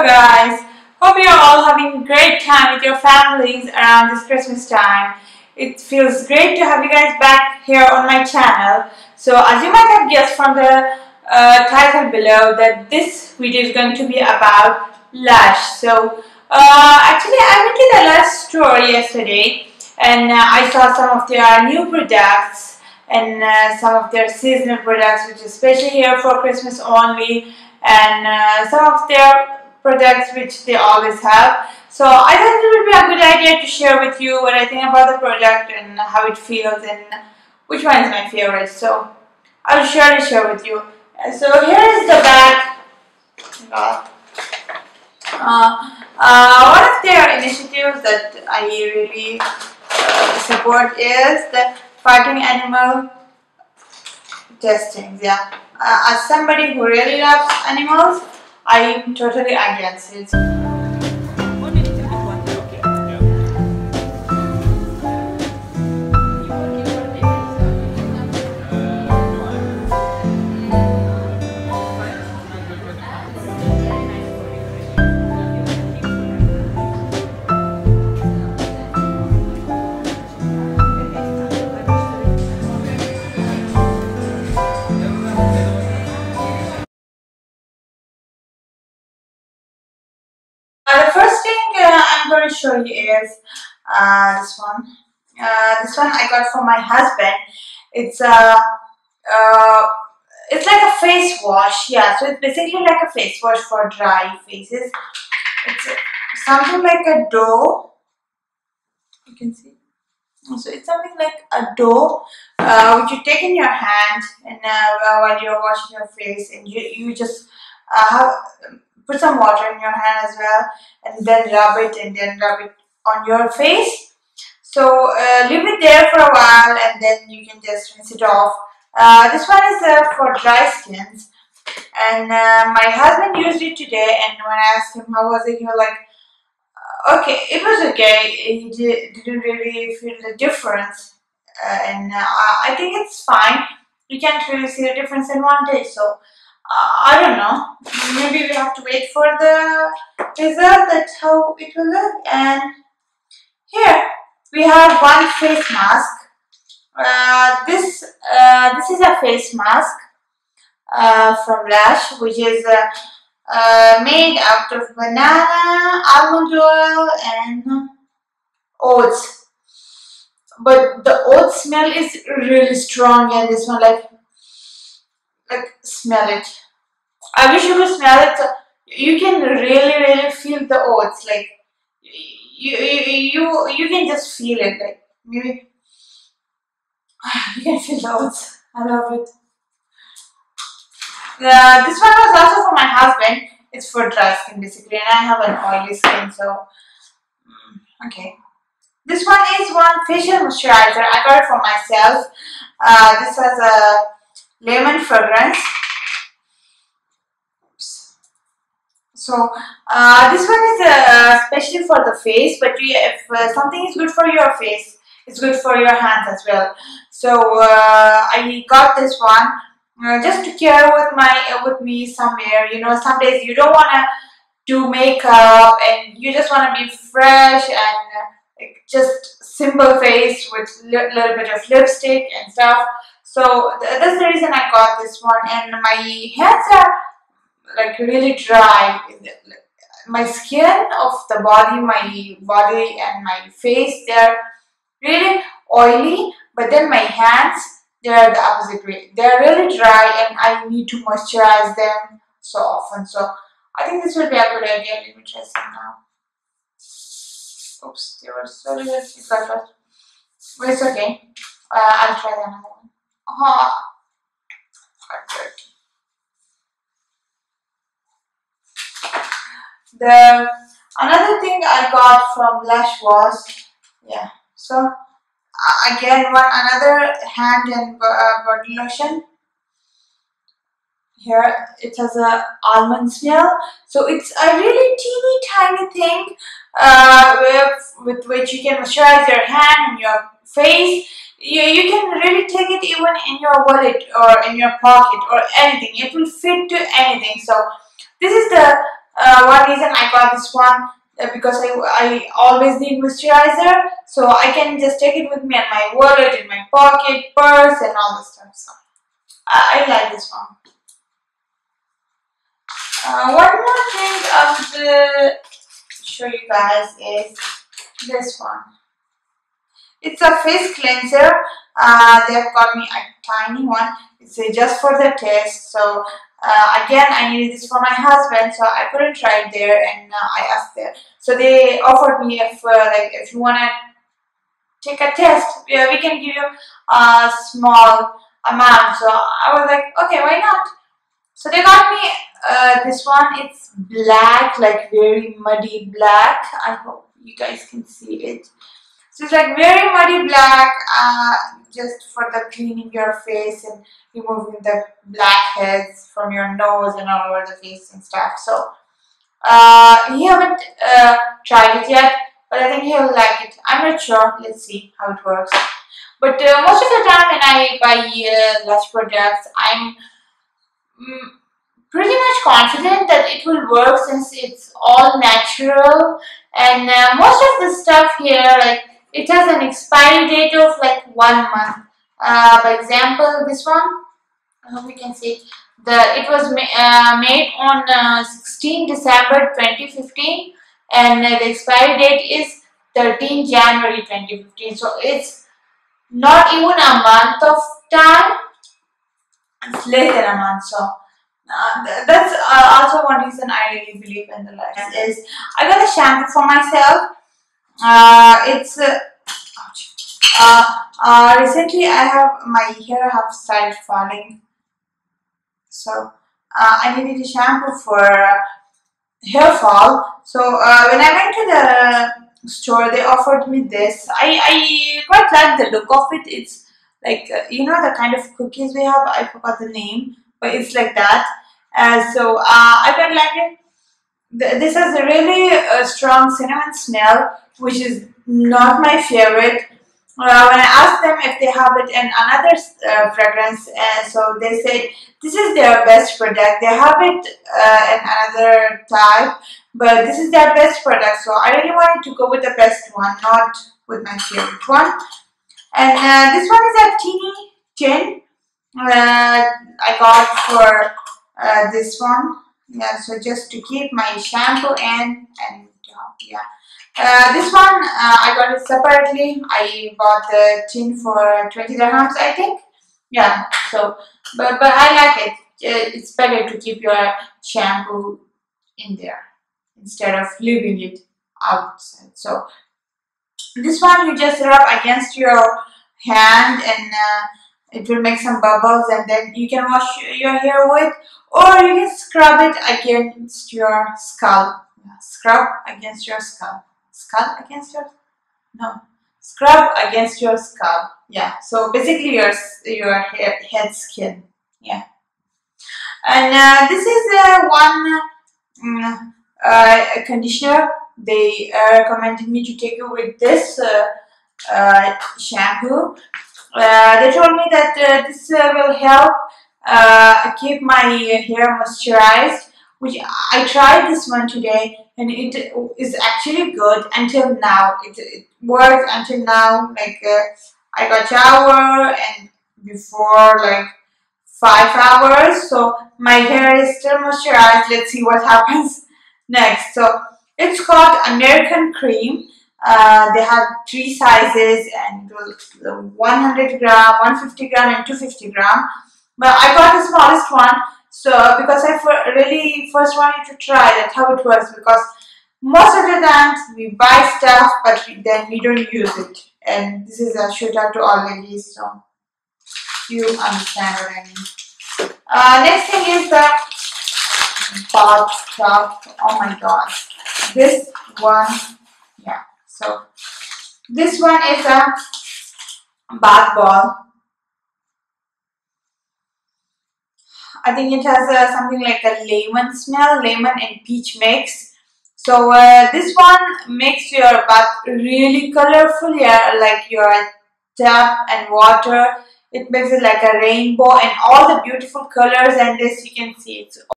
guys, hope you're all having a great time with your families around this Christmas time. It feels great to have you guys back here on my channel. So as you might have guessed from the title below that this video is going to be about Lush. So actually I went to the Lush store yesterday and I saw some of their new products and some of their seasonal products, which is especially here for Christmas only, and some of their products which they always have. So I thought it would be a good idea to share with you what I think about the product and how it feels and which one is my favorite. So I'll surely share with you. So here is the bag. One of their initiatives that I really support is the fighting animal testing. Yeah, as somebody who really loves animals, I am totally against it. The first thing I'm going to show you is this one. This one I got from my husband. It's it's like a face wash. Yeah, so it's basically like a face wash for dry faces. It's something like a dough. You can see. So it's something like a dough which you take in your hand and while you're washing your face, and you just put some water in your hand as well, and then rub it on your face. So leave it there for a while and then you can just rinse it off. This one is for dry skins, and my husband used it today, and when I asked him how was it, he was like, okay, it was okay. He didn't really feel the difference, and I think it's fine. You can't really see the difference in one day, so I don't know. Maybe we have to wait for the result. That's how it will look. And here we have one face mask. This is a face mask from Lush, which is made out of banana, almond oil, and oats. But the oat smell is really strong, and this one like smell it. I wish you could smell it. You can really feel the oats. Like you can just feel it. Like maybe you can feel the oats. I love it. This one was also for my husband. It's for dry skin basically, and I have an oily skin, so okay. This one is one facial moisturizer. I got it for myself. This has a lemon fragrance. So this one is especially for the face, but if something is good for your face, it's good for your hands as well. So I got this one just to carry with me somewhere. You know, some days you don't want to do makeup and you just want to be fresh and just simple face with little bit of lipstick and stuff. So that's the reason I got this one, and my hands are like really dry. My skin of the body, my body and my face, they're really oily, but then my hands, they're the opposite way. They're really dry and I need to moisturize them so often. So I think this will be a good idea. Let me try some now. Oops, they were so little. It got lost. But it's okay. I'll try the another one. Another thing I got from Lush was, yeah, so again another hand and body lotion. Here it has a almond smell, so it's a really teeny tiny thing with which you can moisturize your hand and your face. You can really take it even in your wallet or in your pocket or anything. It will fit to anything. So this is the one reason I got this one because I always need moisturizer, so I can just take it with me in my wallet, in my pocket, purse, and all this stuff. So I like this one. One more thing I would show you guys is this one. It's a face cleanser. They have got me a tiny one. It's just for the test. So again, I needed this for my husband, so I couldn't try it there, and I asked there. So they offered me if you wanna take a test, we can give you a small amount. So I was like, okay, why not? So they got me this one. It's black, like very muddy black. I hope you guys can see it. So it's like very muddy black, just for the cleaning your face and removing the blackheads from your nose and all over the face and stuff. So he haven't tried it yet, but I think he'll like it. I'm not sure. Let's see how it works. But most of the time when I buy Lush products, I'm pretty much confident that it will work since it's all natural, and most of the stuff here, like, it has an expiry date of like 1 month. For example, this one, I hope you can see it. It was made on 16 December 2015, and the expiry date is 13 January 2015. So it's not even a month of time. It's less than a month. So that's also one reason I really believe in the Lush is I got a shampoo for myself. It's recently my hair have started falling, so I needed a shampoo for hair fall. So when I went to the store, they offered me this. I quite like the look of it. It's like you know, the kind of cookies we have. I forgot the name, but it's like that. So I quite like it. This has a really strong cinnamon smell, which is not my favorite. When I asked them if they have it in another fragrance, so they said this is their best product. They have it in another type, but this is their best product. So I really wanted to go with the best one, not with my favorite one. And this one is a teeny tin. I got for this one. Yeah, so just to keep my shampoo and yeah. This one I got it separately. I bought the tin for 20 dirhams, I think. Yeah, so but I like it. It's better to keep your shampoo in there instead of leaving it outside. So this one you just rub against your hand, and it will make some bubbles, and then you can wash your hair with, or you can scrub it against your skull. Scrub against your skull. Scrub against your skull. Yeah. So basically your head skin. Yeah. And this is one conditioner. They recommended me to take it with this shampoo. They told me that this will help keep my hair moisturized, which I tried this one today, and it is actually good until now. It worked until now. Like I got shower and before like 5 hours, so my hair is still moisturized. Let's see what happens next. So it's called American Cream. They have 3 sizes, and 100 gram, 150 gram, and 250 gram. But I got the smallest one, so because I really first wanted to try that how it works, because most of the times we buy stuff but then we don't use it, and this is a shout out to all ladies, so you understand what I mean. Next thing is the bath stuff. Oh my god, this one, yeah. So this one is a bath ball. I think it has something like a lemon smell, lemon and peach mix. So this one makes your bath really colorful. Yeah, like your tap and water. It makes it like a rainbow and all the beautiful colors. And this you can see it's